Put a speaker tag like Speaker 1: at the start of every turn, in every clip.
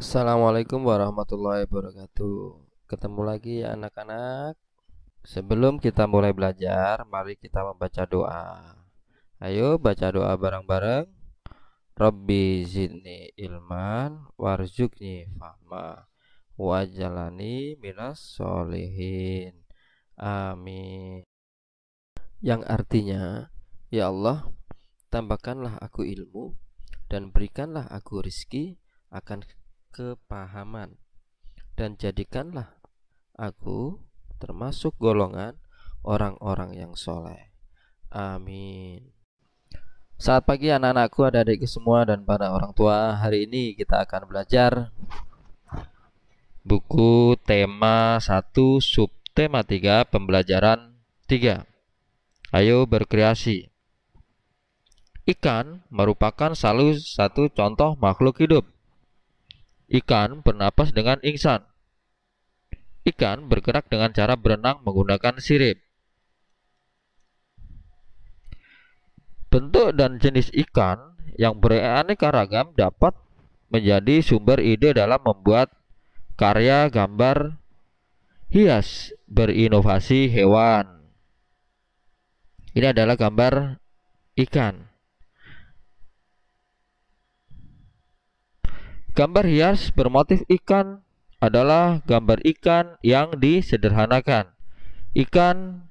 Speaker 1: Assalamualaikum warahmatullahi wabarakatuh. Ketemu lagi ya anak-anak. Sebelum kita mulai belajar, mari kita membaca doa. Ayo baca doa bareng-bareng. Rabbi zidni ilman warzuqni fahma wajalani minas solihin. Amin. Yang artinya, ya Allah, tambahkanlah aku ilmu dan berikanlah aku rizki akan kepahaman, dan jadikanlah aku termasuk golongan orang-orang yang soleh. Amin. Selamat pagi anak-anakku, adik-adikku semua, dan para orang tua. Hari ini kita akan belajar buku tema 1 subtema 3 pembelajaran 3. Ayo berkreasi. Ikan merupakan salah satu contoh makhluk hidup. Ikan bernapas dengan ingsan. Ikan bergerak dengan cara berenang menggunakan sirip. Bentuk dan jenis ikan yang beraneka ragam dapat menjadi sumber ide dalam membuat karya gambar hias berinovasi hewan. Ini adalah gambar ikan. Gambar hias bermotif ikan adalah gambar ikan yang disederhanakan. Ikan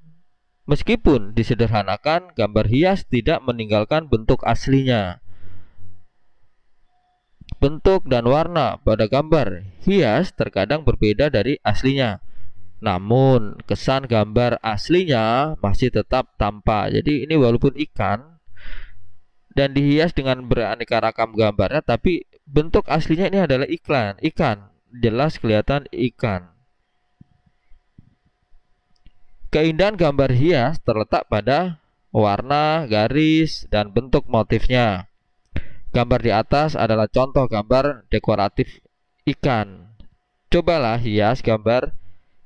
Speaker 1: Meskipun disederhanakan, gambar hias tidak meninggalkan bentuk aslinya. Bentuk dan warna pada gambar hias terkadang berbeda dari aslinya. Namun, kesan gambar aslinya masih tetap tampak. Jadi ini walaupun ikan dan dihias dengan beraneka ragam gambarnya, tapi bentuk aslinya ini adalah ikan. Jelas kelihatan ikan. Keindahan gambar hias terletak pada warna, garis, dan bentuk motifnya. Gambar di atas adalah contoh gambar dekoratif ikan. Cobalah hias gambar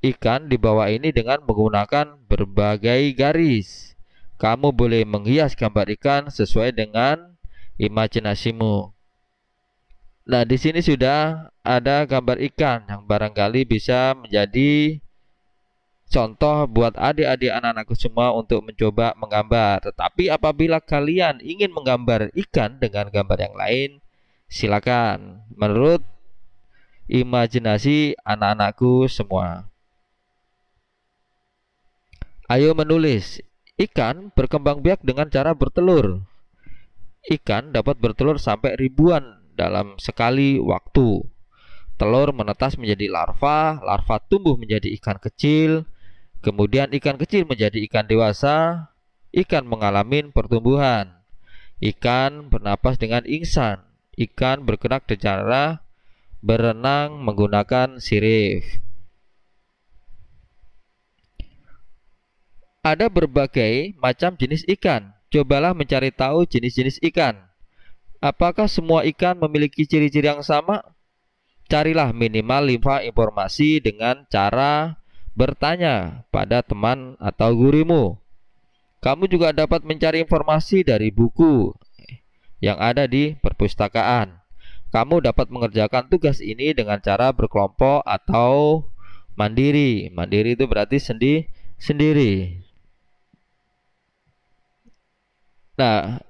Speaker 1: ikan di bawah ini dengan menggunakan berbagai garis. Kamu boleh menghias gambar ikan sesuai dengan imajinasimu. Nah, di sini sudah ada gambar ikan yang barangkali bisa menjadi contoh buat adik-adik anak-anakku semua untuk mencoba menggambar. Tetapi apabila kalian ingin menggambar ikan dengan gambar yang lain, silakan menurut imajinasi anak-anakku semua. Ayo menulis. Ikan berkembang biak dengan cara bertelur. Ikan dapat bertelur sampai ribuan dalam sekali waktu. Telur menetas menjadi larva, larva tumbuh menjadi ikan kecil, kemudian ikan kecil menjadi ikan dewasa. Ikan mengalami pertumbuhan. Ikan bernapas dengan ingsan. Ikan bergerak secara berenang menggunakan sirip. Ada berbagai macam jenis ikan. Cobalah mencari tahu jenis-jenis ikan. Apakah semua ikan memiliki ciri-ciri yang sama? Carilah minimal 5 informasi dengan cara bertanya pada teman atau gurumu. Kamu juga dapat mencari informasi dari buku yang ada di perpustakaan. Kamu dapat mengerjakan tugas ini dengan cara berkelompok atau mandiri. Mandiri itu berarti sendiri. Nah,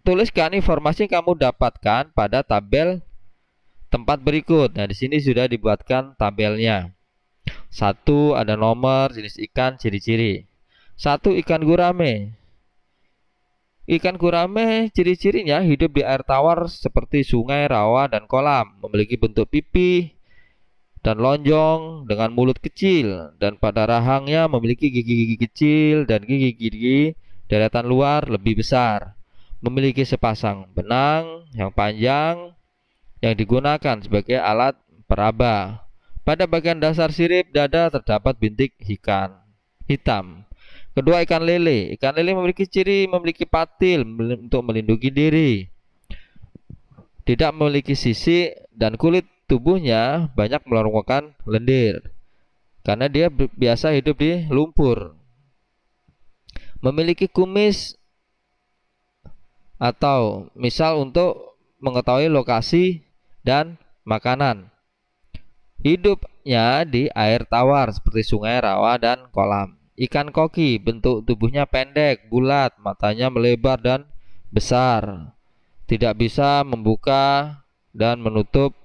Speaker 1: tuliskan informasi yang kamu dapatkan pada tabel tempat berikut. Nah, di sini sudah dibuatkan tabelnya. 1 ada nomor, jenis ikan, ciri-ciri. 1 ikan gurame. Ikan gurame ciri-cirinya hidup di air tawar seperti sungai, rawa, dan kolam. Memiliki bentuk pipih dan lonjong dengan mulut kecil, dan pada rahangnya memiliki gigi-gigi kecil dan gigi-gigi deretan luar lebih besar. Memiliki sepasang benang yang panjang yang digunakan sebagai alat peraba. Pada bagian dasar sirip dada terdapat bintik ikan hitam. Kedua, ikan lele. Ikan lele memiliki ciri memiliki patil untuk melindungi diri. Tidak memiliki sisik dan kulit tubuhnya banyak merupakan lendir karena dia biasa hidup di lumpur. Memiliki kumis atau misal untuk mengetahui lokasi dan makanan. Hidupnya di air tawar seperti sungai, rawa, dan kolam. Ikan koki bentuk tubuhnya pendek, bulat, matanya melebar dan besar. Tidak bisa membuka dan menutup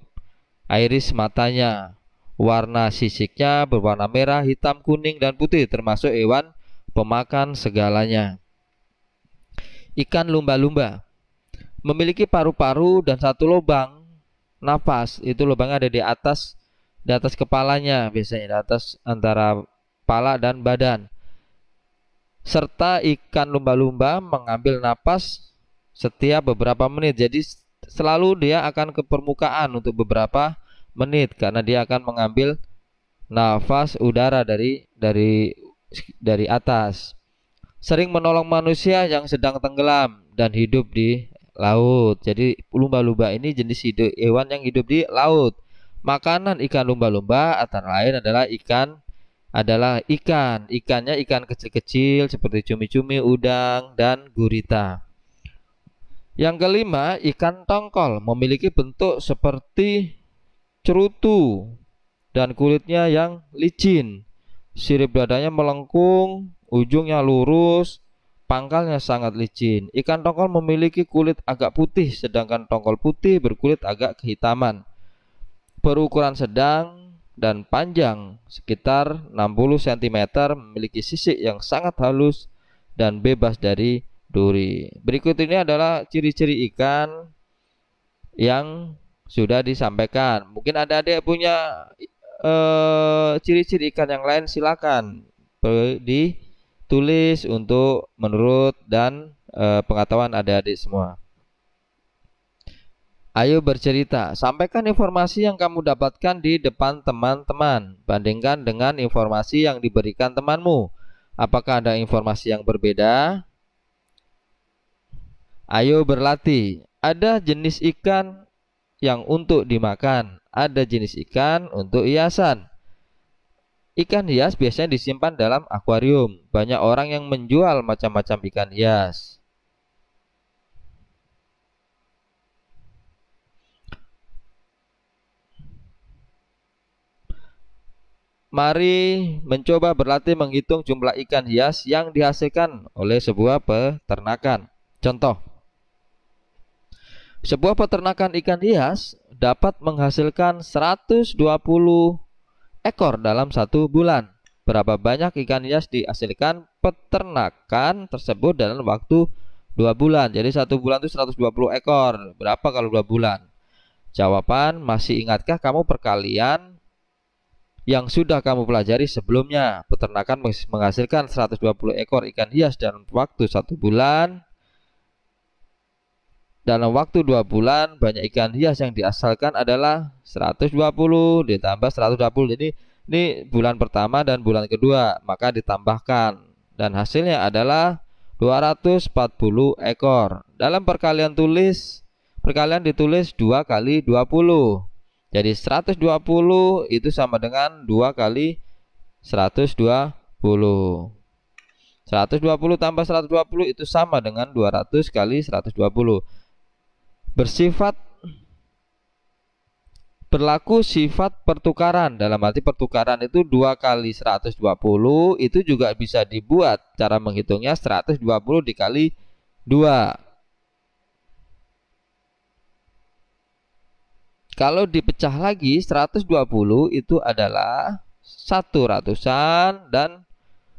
Speaker 1: iris matanya. Warna sisiknya berwarna merah, hitam, kuning, dan putih, termasuk hewan pemakan segalanya. Ikan lumba-lumba memiliki paru-paru dan satu lubang nafas. Itu lubangnya ada di atas kepalanya, biasanya di atas antara kepala dan badan. Serta ikan lumba-lumba mengambil napas setiap beberapa menit. Jadi selalu dia akan ke permukaan untuk beberapa menit karena dia akan mengambil nafas udara dari atas. Sering menolong manusia yang sedang tenggelam dan hidup di laut. Jadi lumba-lumba ini jenis hewan yang hidup di laut. Makanan ikan lumba-lumba antara lain adalah ikannya ikan kecil-kecil seperti cumi-cumi, udang, dan gurita. Yang kelima, ikan tongkol memiliki bentuk seperti cerutu dan kulitnya yang licin. Sirip dadanya melengkung, ujungnya lurus, pangkalnya sangat licin. Ikan tongkol memiliki kulit agak putih, sedangkan tongkol putih berkulit agak kehitaman. Berukuran sedang dan panjang sekitar 60 cm, memiliki sisik yang sangat halus dan bebas dari duri. Berikut ini adalah ciri-ciri ikan yang sudah disampaikan. Mungkin adik-adik punya ciri-ciri ikan yang lain, silakan ditulis untuk menurut dan pengetahuan adik-adik semua. Ayo bercerita, sampaikan informasi yang kamu dapatkan di depan teman-teman. Bandingkan dengan informasi yang diberikan temanmu. Apakah ada informasi yang berbeda? Ayo berlatih. Ada jenis ikan yang untuk dimakan, ada jenis ikan untuk hiasan. Ikan hias biasanya disimpan dalam akuarium. Banyak orang yang menjual macam-macam ikan hias. Mari mencoba berlatih menghitung jumlah ikan hias yang dihasilkan oleh sebuah peternakan. Contoh, sebuah peternakan ikan hias dapat menghasilkan 120 ekor dalam 1 bulan. Berapa banyak ikan hias dihasilkan peternakan tersebut dalam waktu 2 bulan? Jadi 1 bulan itu 120 ekor. Berapa kalau 2 bulan? Jawaban, masih ingatkah kamu perkalian yang sudah kamu pelajari sebelumnya? Peternakan menghasilkan 120 ekor ikan hias dalam waktu 1 bulan. Dalam waktu 2 bulan, banyak ikan hias yang dihasilkan adalah 120 ditambah 120. Jadi ini bulan pertama dan bulan kedua, maka ditambahkan dan hasilnya adalah 240 ekor. Dalam perkalian ditulis 2 kali 20. Jadi 120 itu sama dengan 2 kali 120. 120 tambah 120 itu sama dengan 200 kali 120. Berlaku sifat pertukaran. Dalam arti pertukaran itu 2 kali 120 itu juga bisa dibuat. Cara menghitungnya 120 dikali 2. Kalau dipecah lagi 120 itu adalah 100-an dan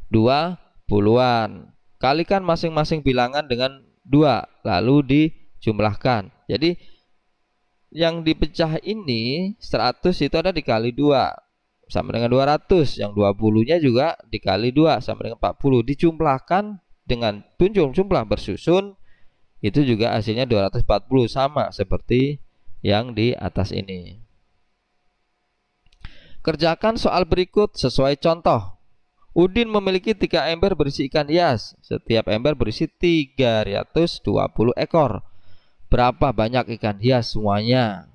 Speaker 1: 20-an. Kalikan masing-masing bilangan dengan 2 lalu dijumlahkan. Jadi yang dipecah ini 100 itu ada dikali 2 sama dengan 200. Yang 20-nya juga dikali 2 sama dengan 40. Dijumlahkan dengan jumlah bersusun itu juga hasilnya 240, sama seperti yang di atas ini. Kerjakan soal berikut sesuai contoh. Udin memiliki 3 ember berisi ikan hias. Setiap ember berisi 320 ekor. Berapa banyak ikan hias semuanya?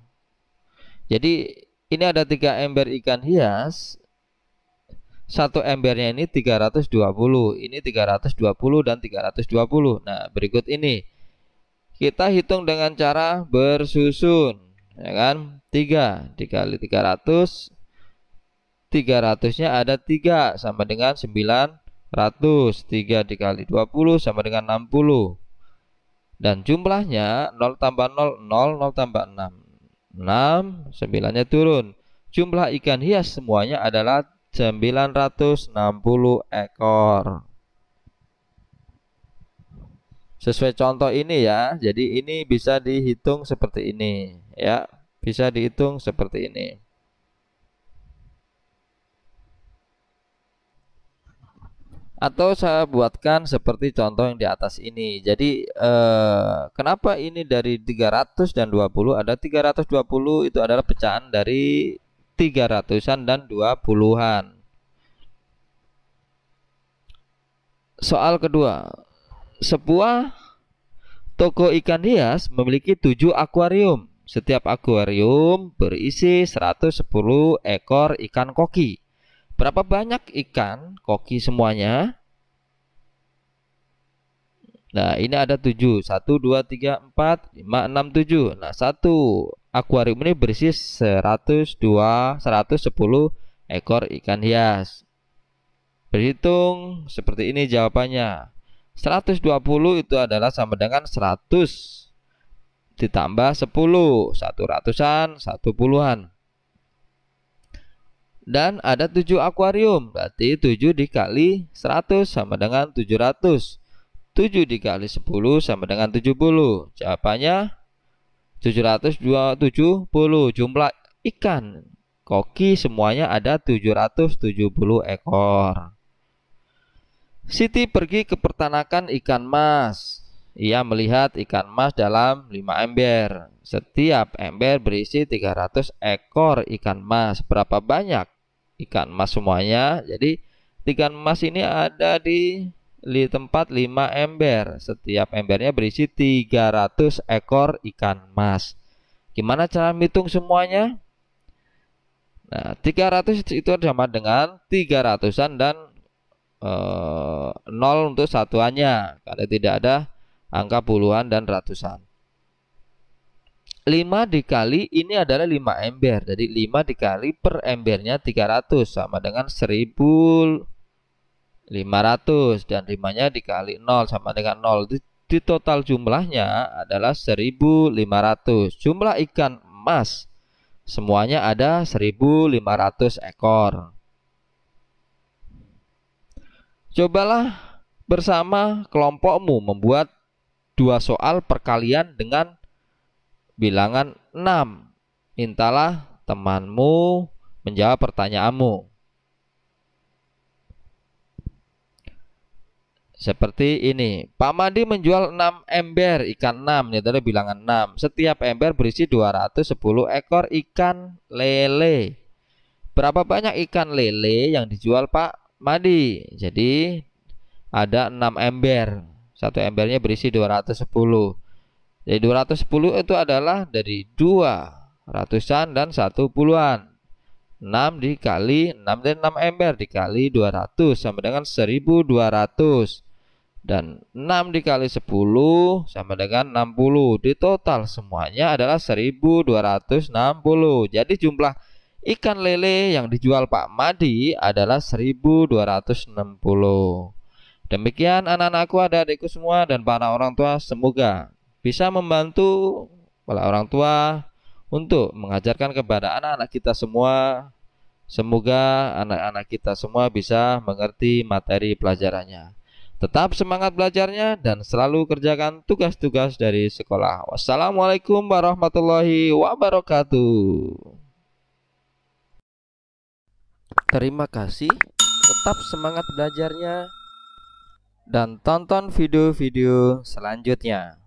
Speaker 1: Jadi ini ada 3 ember ikan hias. Satu embernya ini 320. Ini 320 dan 320. Nah, berikut ini kita hitung dengan cara bersusun. ya kan? 3 dikali 300, 300-nya ada 3 sama dengan 900. 3 dikali 20 sama dengan 60. Dan jumlahnya 0 tambah 0, 0, 0 tambah 6. 6, 9-nya turun. Jumlah ikan hias semuanya adalah 960 ekor. Sesuai contoh ini ya. Jadi ini bisa dihitung seperti ini ya. Bisa dihitung seperti ini. Atau saya buatkan seperti contoh yang di atas ini. Jadi kenapa ini dari 300 dan 20? Ada 320 itu adalah pecahan dari 300-an dan 20-an. Soal kedua. Sebuah toko ikan hias memiliki 7 akuarium. Setiap akuarium berisi 110 ekor ikan koki. Berapa banyak ikan koki semuanya? Nah, ini ada 7. 1, 2, 3, 4, 5, 6, 7. Nah, satu akuarium ini berisi 110 ekor ikan hias. Berhitung seperti ini jawabannya. 120 itu adalah sama dengan 100 ditambah 10. 1 ratusan, 1 puluhan. Dan ada 7 akuarium, berarti 7 dikali 100 sama dengan 700. 7 dikali 10 sama dengan 70. Jawabannya 770. Jumlah ikan koki semuanya ada 770 ekor. Siti pergi ke peternakan ikan mas. Ia melihat ikan mas dalam 5 ember. Setiap ember berisi 300 ekor ikan mas. Berapa banyak ikan mas semuanya? Jadi ikan mas ini ada di tempat 5 ember. Setiap embernya berisi 300 ekor ikan mas. Gimana cara menghitung semuanya? Nah, 300 itu sama dengan 300-an dan 0 untuk satuannya, karena tidak ada angka puluhan dan ratusan. 5 dikali ini adalah 5 ember. Jadi 5 dikali per embernya 300 sama dengan 1500. Dan 5-nya dikali 0 sama dengan 0. Di total jumlahnya adalah 1500. Jumlah ikan emas semuanya ada 1500 ekor. Cobalah bersama kelompokmu membuat 2 soal perkalian dengan bilangan 6. Mintalah temanmu menjawab pertanyaanmu. Seperti ini. Pak Madi menjual 6 ember ikan 6. Ini adalah bilangan 6. Setiap ember berisi 210 ekor ikan lele. Berapa banyak ikan lele yang dijual Pak Madi? Jadi ada 6 ember. Satu embernya berisi 210. Jadi 210 itu adalah dari 2 ratusan dan 1 puluhan. 6 dikali 6 dan 6 ember dikali 200 sama dengan 1200. Dan 6 dikali 10 sama dengan 60. Di total semuanya adalah 1260. Jadi jumlah ikan lele yang dijual Pak Madi adalah 1260. Demikian anak-anakku, adik-adikku semua dan para orang tua, semoga bisa membantu para orang tua untuk mengajarkan kepada anak-anak kita semua. Semoga anak-anak kita semua bisa mengerti materi pelajarannya. Tetap semangat belajarnya dan selalu kerjakan tugas-tugas dari sekolah. Wassalamualaikum warahmatullahi wabarakatuh. Terima kasih. Tetap semangat belajarnya dan tonton video-video selanjutnya.